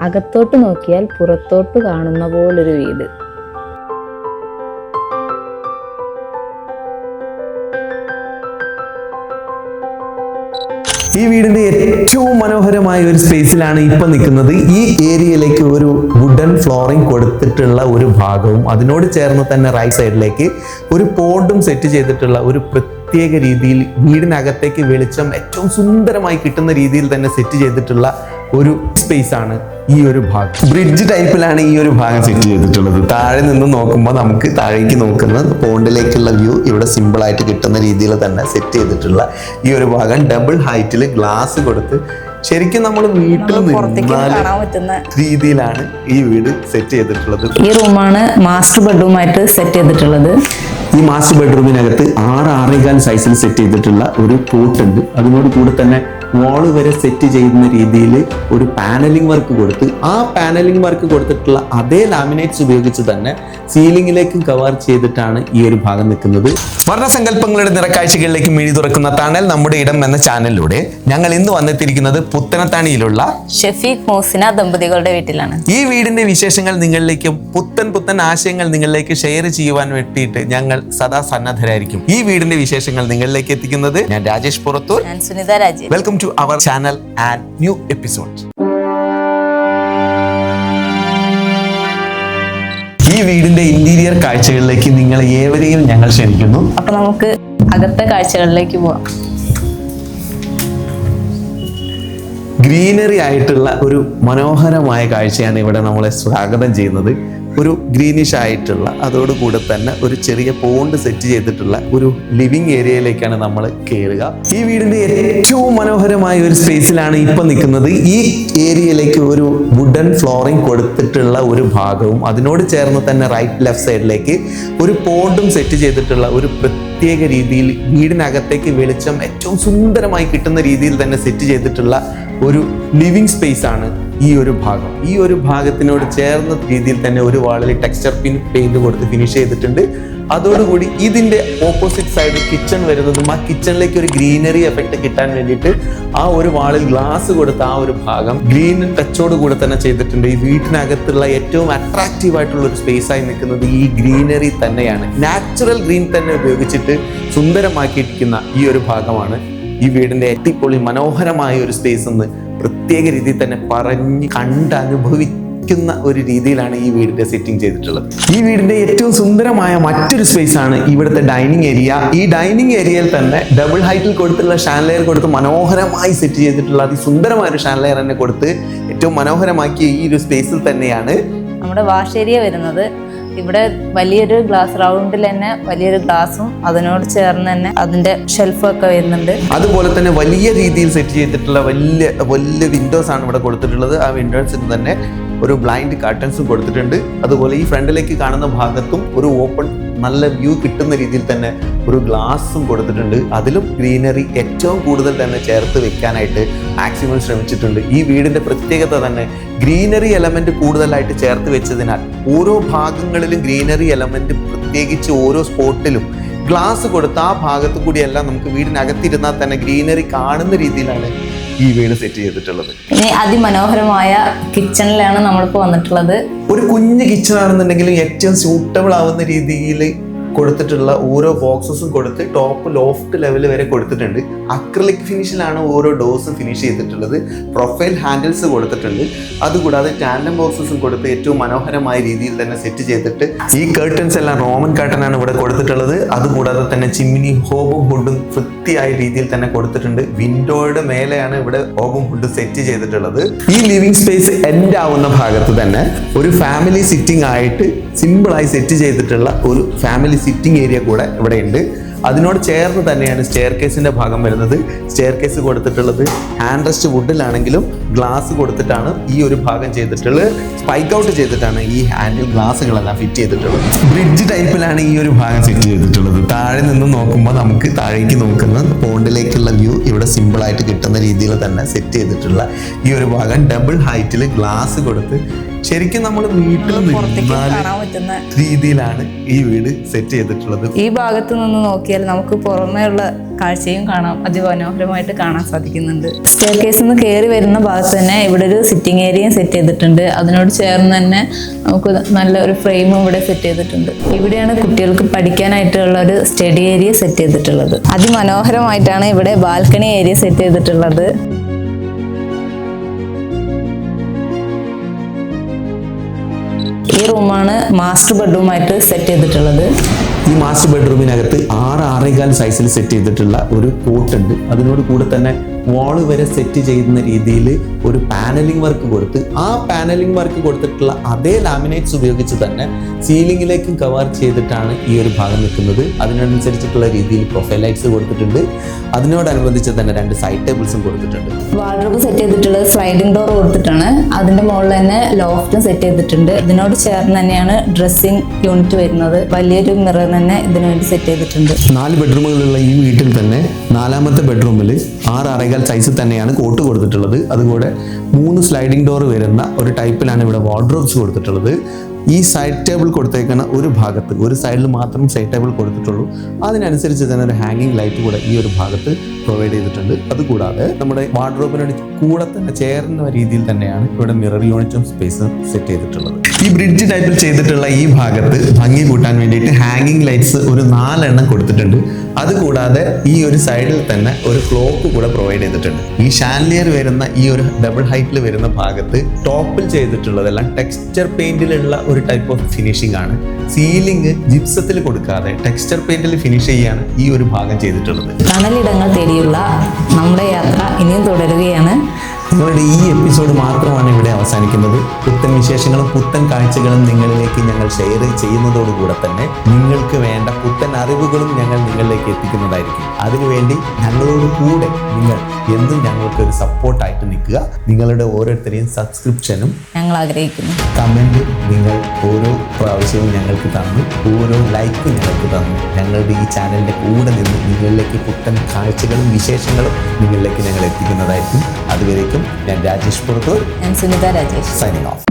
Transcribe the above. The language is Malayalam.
അകത്തോട്ട് നോക്കിയാൽ പുറത്തോട്ട് കാണുന്ന പോലൊരു വീട്. ഈ വീടിന്റെ ഏറ്റവും മനോഹരമായ ഒരു സ്പേസിലാണ് ഇപ്പൊ നിൽക്കുന്നത്. ഈ ഏരിയയിലേക്ക് ഒരു വുഡൻ ഫ്ലോറിംഗ് കൊടുത്തിട്ടുള്ള ഒരു ഭാഗവും അതിനോട് ചേർന്ന് തന്നെ റൈറ്റ് സൈഡിലേക്ക് ഒരു പോണ്ടും സെറ്റ് ചെയ്തിട്ടുള്ള ഒരു പ്രത്യേക രീതിയിൽ വീടിനകത്തേക്ക് വെളിച്ചം ഏറ്റവും സുന്ദരമായി കിട്ടുന്ന രീതിയിൽ തന്നെ സെറ്റ് ചെയ്തിട്ടുള്ള ഒരു സ്പേസ് ആണ് ഈ ഒരു ഭാഗം. ബ്രിഡ്ജ് ടൈപ്പിലാണ് ഈ ഒരു ഭാഗം സെറ്റ് ചെയ്തിട്ടുള്ളത്. താഴെ നിന്ന് നോക്കുമ്പോൾ നമുക്ക് താഴേക്ക് നോക്കുന്ന പോണ്ടിലേക്കുള്ള വ്യൂ ഇവിടെ സിമ്പിൾ ആയിട്ട് കിട്ടുന്ന രീതിയിൽ തന്നെ സെറ്റ് ചെയ്തിട്ടുള്ള ഈ ഒരു ഭാഗം ഡബിൾ ഹൈറ്റിൽ ഗ്ലാസ് കൊടുത്ത് ശരിക്കും നമ്മൾ വീട്ടിൽ നിന്ന രീതിയിലാണ് ഈ വീട് സെറ്റ് ചെയ്തിട്ടുള്ളത്. ഈ റൂമാണ് മാസ്റ്റർ ബെഡ്റൂമായിട്ട് സെറ്റ് ചെയ്തിട്ടുള്ളത്. ഈ മാസ്റ്റർ ബെഡ്റൂമിനകത്ത് 6.5 സൈസിൽ സെറ്റ് ചെയ്തിട്ടുള്ള ഒരു കോട്ട് ഉണ്ട്. അതിനോട് കൂടെ തന്നെ വാള് വരെ സെറ്റ് ചെയ്യുന്ന രീതിയിൽ ഒരു പാനലിംഗ് വർക്ക് കൊടുത്ത് ആ പാനലിംഗ് വർക്ക് കൊടുത്തിട്ടുള്ള അതേ ലാമിനേറ്റ്സ് ഉപയോഗിച്ച് തന്നെ സീലിംഗിലേക്ക് കവർ ചെയ്തിട്ടാണ് ഈ ഒരു ഭാഗം നിൽക്കുന്നത്. വർണ്ണസങ്കല്പങ്ങളുടെ നിറക്കാഴ്ചകളിലേക്ക് മിഴി തുറക്കുന്ന തണൽ നമ്മുടെ ഇടം എന്ന ചാനലിലൂടെ ഞങ്ങൾ ഇന്ന് വന്നെത്തിയിരിക്കുന്നത് പുത്തനത്താണിയിലുള്ള ഷെഫീഖ് മോസിന ദമ്പതികളുടെ വീട്ടിലാണ്. ഈ വീടിന്റെ വിശേഷങ്ങൾ നിങ്ങളിലേക്ക് പുത്തൻ ആശയങ്ങൾ നിങ്ങളിലേക്ക് ഷെയർ ചെയ്യുവാൻ വേണ്ടിയിട്ട് ഞങ്ങൾ സദാ സന്നദ്ധരായിരിക്കും. ഈ വീടിന്റെ വിശേഷങ്ങൾ നിങ്ങളിലേക്ക് എത്തിക്കുന്നത് ഞാൻ രാജേഷ് പുറത്തൂർ, ഞാൻ Sunitha Rajesh. Welcome to our channel and new episode. ഈ വീടിന്റെ ഇന്റീരിയർ കാഴ്ചകളിലേക്ക് നിങ്ങൾ ഏവരെയും ഞങ്ങൾ ക്ഷണിക്കുന്നു. അപ്പൊ നമുക്ക് അകത്തെ കാഴ്ചകളിലേക്ക് പോവാം. ഗ്രീനറി ആയിട്ടുള്ള ഒരു മനോഹരമായ കാഴ്ചയാണ് ഇവിടെ നമ്മളെ സ്വാഗതം ചെയ്യുന്നത്. ഒരു ഗ്രീനിഷ് ആയിട്ടുള്ള അതോടുകൂടെ തന്നെ ഒരു ചെറിയ പോണ്ട് സെറ്റ് ചെയ്തിട്ടുള്ള ഒരു ലിവിങ് ഏരിയയിലേക്കാണ് നമ്മൾ കയറുക. ഈ വീടിന്റെ ഏറ്റവും മനോഹരമായ ഒരു സ്പേസിലാണ് ഇപ്പൊ നിൽക്കുന്നത്. ഈ ഏരിയയിലേക്ക് ഒരു വുഡൻ ഫ്ലോറിംഗ് കൊടുത്തിട്ടുള്ള ഒരു ഭാഗവും അതിനോട് ചേർന്ന് തന്നെ റൈറ്റ് ലെഫ്റ്റ് സൈഡിലേക്ക് ഒരു പോണ്ടും സെറ്റ് ചെയ്തിട്ടുള്ള ഒരു പ്രത്യേക രീതിയിൽ വീടിനകത്തേക്ക് വെളിച്ചം ഏറ്റവും സുന്ദരമായി കിട്ടുന്ന രീതിയിൽ തന്നെ സെറ്റ് ചെയ്തിട്ടുള്ള ഒരു ലിവിങ് സ്പേസ് ആണ് ഈ ഒരു ഭാഗം. ഈ ഒരു ഭാഗത്തിനോട് ചേർന്ന രീതിയിൽ തന്നെ ഒരു വാളിൽ ടെക്സ്ചർ പെയിന്റ് കൊടുത്ത് ഫിനിഷ് ചെയ്തിട്ടുണ്ട്. അതോടുകൂടി ഇതിന്റെ ഓപ്പോസിറ്റ് സൈഡ് കിച്ചൺ വരുന്നതും ആ കിച്ചണിലേക്ക് ഒരു ഗ്രീനറി എഫക്ട് കിട്ടാൻ വേണ്ടിയിട്ട് ആ ഒരു വാളിൽ ഗ്ലാസ് കൊടുത്ത ആ ഒരു ഭാഗം ഗ്രീൻ ടച്ചോട് കൂടെ തന്നെ ചെയ്തിട്ടുണ്ട്. ഈ വീട്ടിനകത്തുള്ള ഏറ്റവും അട്രാക്റ്റീവ് ആയിട്ടുള്ള ഒരു സ്പേസ് ആയി നിൽക്കുന്നത് ഈ ഗ്രീനറി തന്നെയാണ്. നാച്ചുറൽ ഗ്രീൻ തന്നെ ഉപയോഗിച്ചിട്ട് സുന്ദരമാക്കിയിരിക്കുന്ന ഈ ഒരു ഭാഗമാണ് ഈ വീടിന്റെ അടിപൊളി മനോഹരമായ ഒരു സ്പേസ് എന്ന് പ്രത്യേക രീതിയിൽ തന്നെ പറഞ്ഞ് കണ്ട് അനുഭവിക്കുന്ന ഒരു രീതിയിലാണ് ഈ വീടിന്റെ സെറ്റിംഗ് ചെയ്തിട്ടുള്ളത്. ഈ വീടിന്റെ ഏറ്റവും സുന്ദരമായ മറ്റൊരു സ്പേസ് ആണ് ഇവിടുത്തെ ഡൈനിങ് ഏരിയ. ഈ ഡൈനിങ് ഏരിയയിൽ തന്നെ ഡബിൾ ഹൈറ്റിൽ കൊടുത്തുള്ള ഷാൻലെയർ കൊടുത്ത് മനോഹരമായി സെറ്റ് ചെയ്തിട്ടുള്ള അതിസുന്ദരമായ ഒരു ഷാൻലെയർ തന്നെ കൊടുത്ത് ഏറ്റവും മനോഹരമാക്കിയ ഈ ഒരു സ്പേസിൽ തന്നെയാണ് നമ്മുടെ വാഷ് ഏരിയ വരുന്നത്. ഇവിടെ വലിയൊരു ഗ്ലാസ് റൗണ്ടിൽ തന്നെ വലിയൊരു ഗ്ലാസും അതിനോട് ചേർന്ന് തന്നെ അതിന്റെ ഷെൽഫും ഒക്കെ വരുന്നുണ്ട്. അതുപോലെ തന്നെ വലിയ രീതിയിൽ സെറ്റ് ചെയ്തിട്ടുള്ള വലിയ വിൻഡോസ് ആണ് ഇവിടെ കൊടുത്തിട്ടുള്ളത്. ആ വിൻഡോസിന് തന്നെ ഒരു ബ്ലൈൻഡ് കർട്ടൻസും കൊടുത്തിട്ടുണ്ട്. അതുപോലെ ഈ ഫ്രണ്ടിലേക്ക് കാണുന്ന ഭാഗത്തും ഒരു ഓപ്പൺ നല്ല വ്യൂ കിട്ടുന്ന രീതിയിൽ തന്നെ ഒരു ഗ്ലാസും കൊടുത്തിട്ടുണ്ട്. അതിലും ഗ്രീനറി ഏറ്റവും കൂടുതൽ തന്നെ ചേർത്ത് വെക്കാനായിട്ട് മാക്സിമം ശ്രമിച്ചിട്ടുണ്ട്. ഈ വീടിന്റെ പ്രത്യേകത തന്നെ ഗ്രീനറി എലമെന്റ് കൂടുതലായിട്ട് ചേർത്ത് വെച്ചതിനാൽ ഓരോ ഭാഗങ്ങളിലും ഗ്രീനറി എലമെന്റ് പ്രത്യേകിച്ച് ഓരോ സ്പോട്ടിലും ഗ്ലാസ് കൊടുത്ത് ആ ഭാഗത്തു കൂടിയെല്ലാം നമുക്ക് വീടിനകത്തിരുന്നാൽ തന്നെ ഗ്രീനറി കാണുന്ന രീതിയിലാണ് ഈ വീട് സെറ്റ് ചെയ്തിട്ടുള്ളത്. ഇനി അതിമനോഹരമായ കിച്ചണിലാണ് നമ്മളിപ്പോൾ വന്നിട്ടുള്ളത്. ഒരു കുഞ്ഞ് കിച്ചൺ ആണെന്നുണ്ടെങ്കിലും ഏറ്റവും സ്യൂട്ടബിൾ ആവുന്ന രീതിയിൽ കൊടുത്തിട്ടുള്ള ഓരോ ബോക്സസും കൊടുത്ത് ടോപ്പ് ലോഫ്റ്റ് ലെവൽ വരെ കൊടുത്തിട്ടുണ്ട്. അക്രിലിക് ഫിനിഷിലാണ് ഓരോ ഡോർസും ഫിനിഷ് ചെയ്തിട്ടുള്ളത്. പ്രൊഫൈൽ ഹാൻഡിൽസ് കൊടുത്തിട്ടുണ്ട്. അതുകൂടാതെ ടാൻഡം ബോക്സസും കൊടുത്ത് ഏറ്റവും മനോഹരമായ രീതിയിൽ തന്നെ സെറ്റ് ചെയ്തിട്ട് ഈ കർട്ടൻസ് എല്ലാം റോമൻ കർട്ടൻ ആണ് ഇവിടെ കൊടുത്തിട്ടുള്ളത്. അതുകൂടാതെ തന്നെ ചിമ്മിനി ഹോബും ഹുഡും വൃത്തിയായ രീതിയിൽ തന്നെ കൊടുത്തിട്ടുണ്ട്. വിൻഡോയുടെ മേലെയാണ് ഇവിടെ ഹോബും ഹുഡും സെറ്റ് ചെയ്തിട്ടുള്ളത്. ഈ ലിവിംഗ് സ്പേസ് എൻഡ് ആവുന്ന ഭാഗത്ത് തന്നെ ഒരു ഫാമിലി സിറ്റിംഗ് ആയിട്ട് സിമ്പിളായി സെറ്റ് ചെയ്തിട്ടുള്ള ഒരു ഫാമിലി സിറ്റിംഗ് ഏരിയ കൂടെ ഇവിടെ ഉണ്ട്. അതിനോട് ചേർന്ന് തന്നെയാണ് സ്റ്റെയർ കേസിന്റെ ഭാഗം വരുന്നത്. സ്റ്റെയർ കേസ് കൊടുത്തിട്ടുള്ളത് ഹാൻഡ് റെസ്റ്റ് വുഡിലാണെങ്കിലും ഗ്ലാസ് കൊടുത്തിട്ടാണ് ഈ ഒരു ഭാഗം ചെയ്തിട്ടുള്ളത്. സ്പൈക്ക് ഔട്ട് ചെയ്തിട്ടാണ് ഈ ഹാൻഡിൽ ഗ്ലാസുകളെല്ലാം ഫിറ്റ് ചെയ്തിട്ടുള്ളത്. ബ്രിഡ്ജ് ടൈപ്പിലാണ് ഈ ഒരു ഭാഗം സെറ്റ് ചെയ്തിട്ടുള്ളത്. താഴെ നിന്ന് നോക്കുമ്പോൾ നമുക്ക് താഴേക്ക് നോക്കുന്ന പോണ്ടിലേക്കുള്ള വ്യൂ ഇവിടെ സിമ്പിൾ ആയിട്ട് കിട്ടുന്ന രീതിയിൽ തന്നെ സെറ്റ് ചെയ്തിട്ടുള്ള ഈ ഒരു ഭാഗം ഡബിൾ ഹൈറ്റിൽ ഗ്ലാസ് കൊടുത്ത് ശരിക്കും നമ്മൾ വീട്ടിൽ രീതിയിലാണ് ഈ വീട് സെറ്റ് ചെയ്തിട്ടുള്ളത്. ഈ ഭാഗത്ത് നിന്ന് നോക്കിയാൽ നമുക്ക് പുറമേയുള്ള കാഴ്ചയും കാണാം, അതിമനോഹരമായിട്ട് കാണാൻ സാധിക്കുന്നുണ്ട്. സ്റ്റെയർ കേസിൽ നിന്ന് കയറി വരുന്ന ഭാഗത്ത് തന്നെ ഇവിടെ ഒരു സിറ്റിംഗ് ഏരിയയും സെറ്റ് ചെയ്തിട്ടുണ്ട്. അതിനോട് ചേർന്ന് തന്നെ നമുക്ക് നല്ല ഒരു ഫ്രെയിമും ഇവിടെ സെറ്റ് ചെയ്തിട്ടുണ്ട്. ഇവിടെയാണ് കുട്ടികൾക്ക് പഠിക്കാനായിട്ടുള്ള ഒരു സ്റ്റഡി ഏരിയ സെറ്റ് ചെയ്തിട്ടുള്ളത്. അതിമനോഹരമായിട്ടാണ് ഇവിടെ ബാൽക്കണി ഏരിയ സെറ്റ് ചെയ്തിട്ടുള്ളത്. ഈ റൂമാണ് മാസ്റ്റർ ബെഡ്റൂമായിട്ട് സെറ്റ് ചെയ്തിട്ടുള്ളത്. ഈ മാസ്റ്റർ ബെഡ്റൂമിനകത്ത് 6-6.25 സൈസിൽ സെറ്റ് ചെയ്തിട്ടുള്ള ഒരു കോട്ട് ഉണ്ട്. അതിനോട് കൂടെ തന്നെ വാള് വരെ സെറ്റ് ചെയ്യുന്ന രീതിയിൽ ഒരു പാനലിംഗ് വർക്ക് കൊടുത്ത് ആ പാനലിംഗ് വർക്ക് കൊടുത്തിട്ടുള്ള അതേ ലാമിനേറ്റ്സ് ഉപയോഗിച്ച് തന്നെ സീലിംഗിലേക്കും കവർ ചെയ്തിട്ടാണ് ഈ ഒരു ഭാഗം നിൽക്കുന്നത്. അതിനനുസരിച്ചിട്ടുള്ള രീതിയിൽ പ്രൊഫൈൽ ലൈറ്റ്സ് കൊടുത്തിട്ടുണ്ട്. അതിനോടനുബന്ധിച്ച് തന്നെ 2 സൈഡ് ടേബിൾസും കൊടുത്തിട്ടുണ്ട്. വാർഡ്രോബ് സെറ്റ് ചെയ്തിട്ടുള്ളത് സ്ലൈഡിംഗ് ഡോർ കൊടുത്തിട്ടാണ്. അതിന്റെ മുകളിൽ തന്നെ ലോഫ്റ്റും സെറ്റ് ചെയ്തിട്ടുണ്ട്. ഇതിനോട് ചേർന്ന് തന്നെയാണ് ഡ്രസ്സിംഗ് യൂണിറ്റ് വരുന്നത്. വലിയൊരു മിറർ തന്നെ ഇതിനു വേണ്ടി സെറ്റ് ചെയ്തിട്ടുണ്ട്. 4 ബെഡ്റൂമുകളുള്ള ഈ വീട്ടിൽ തന്നെ 4ാമത്തെ ബെഡ്റൂമിൽ 6-6.25 സൈസിൽ തന്നെയാണ് കോട്ട് കൊടുത്തിട്ടുള്ളത്. അതുകൂടെ 3 സ്ലൈഡിംഗ് ഡോർ വരുന്ന ഒരു ടൈപ്പിലാണ് ഇവിടെ വാർഡ്രോബ്സ് കൊടുത്തിട്ടുള്ളത്. ഈ സൈഡ് ടേബിൾ കൊടുത്തേക്കുന്ന ഒരു ഭാഗത്ത് ഒരു സൈഡിൽ മാത്രം സൈഡ് ടേബിൾ കൊടുത്തിട്ടുള്ളൂ. അതിനനുസരിച്ച് തന്നെ ഒരു ഹാങ്ങിങ് ലൈറ്റ് കൂടെ ഈ ഒരു ഭാഗത്ത് പ്രൊവൈഡ് ചെയ്തിട്ടുണ്ട്. അതുകൂടാതെ നമ്മുടെ വാർഡ്രോബിനോട് കൂടെ തന്നെ ചേർന്ന രീതിയിൽ തന്നെയാണ് ഇവിടെ മിറർ യൂണിറ്റും സ്പേസും സെറ്റ് ചെയ്തിട്ടുള്ളത്. ഈ ബ്രിഡ്ജ് ടൈപ്പിൽ ചെയ്തിട്ടുള്ള ഈ ഭാഗത്ത് ഭംഗി കൂട്ടാൻ വേണ്ടിയിട്ട് ഹാങ്ങിങ് ലൈറ്റ്സ് ഒരു 4 എണ്ണം കൊടുത്തിട്ടുണ്ട്. അതുകൂടാതെ ഈ ഒരു സൈഡിൽ തന്നെ ഒരു ക്ലോക്ക് കൂടെ പ്രൊവൈഡ് ചെയ്തിട്ടുണ്ട്. ഈ ഷാൻലിയർ വരുന്ന ഈ ഒരു ഡബിൾ ഹൈറ്റിൽ വരുന്ന ഭാഗത്ത് ടോപ്പിൽ ചെയ്തിട്ടുള്ളതെല്ലാം ടെക്സ്ചർ പെയിന്റിലുള്ള ഒരു ടൈപ്പ് ഓഫ് ഫിനിഷിംഗ് ആണ്. സീലിംഗ് ജിപ്സത്തിൽ കൊടുക്കാതെ ടെക്സ്ചർ പെയിന്റിൽ ഫിനിഷ് ചെയ്യാണ് ഈ ഒരു ഭാഗം ചെയ്തിട്ടുള്ളത്. തണലിടങ്ങൾ തേടിയുള്ള നമ്മുടെ യാത്ര ഇനിയും തുടരുകയാണ്. നിങ്ങളുടെ ഈ എപ്പിസോഡ് മാത്രമാണ് ഇവിടെ അവസാനിക്കുന്നത്. പുത്തൻ വിശേഷങ്ങളും പുത്തൻ കാഴ്ചകളും നിങ്ങളിലേക്ക് ഞങ്ങൾ ഷെയർ ചെയ്യുന്നതോടുകൂടെ തന്നെ നിങ്ങൾക്ക് വേണ്ട പുത്തൻ അറിവുകളും ഞങ്ങൾ നിങ്ങളിലേക്ക് എത്തിക്കുന്നതായിരിക്കും. അതിനുവേണ്ടി ഞങ്ങളോട് കൂടെ നിങ്ങൾ എന്നും ഞങ്ങൾക്ക് ഒരു സപ്പോർട്ടായിട്ട് നിൽക്കുക. നിങ്ങളുടെ ഓരോരുത്തരെയും സബ്സ്ക്രിപ്ഷനും ഞങ്ങൾ ആഗ്രഹിക്കുന്നു. കമൻറ്റ് നിങ്ങൾ ഓരോ പ്രാവശ്യവും ഞങ്ങൾക്ക് തന്നു, ഓരോ ലൈക്കും ഞങ്ങൾക്ക് തന്നു. ഞങ്ങളുടെ ഈ ചാനലിൻ്റെ കൂടെ നിന്ന് നിങ്ങളിലേക്ക് പുത്തൻ കാഴ്ചകളും വിശേഷങ്ങളും നിങ്ങളിലേക്ക് ഞങ്ങൾ എത്തിക്കുന്നതായിരിക്കും. അതുവരേക്കും ഞാൻ രാജേഷ് പുറത്തൂർ, ഞാൻ സുനിത രാജേഷ്, സൈനിങ് ഓഫ്.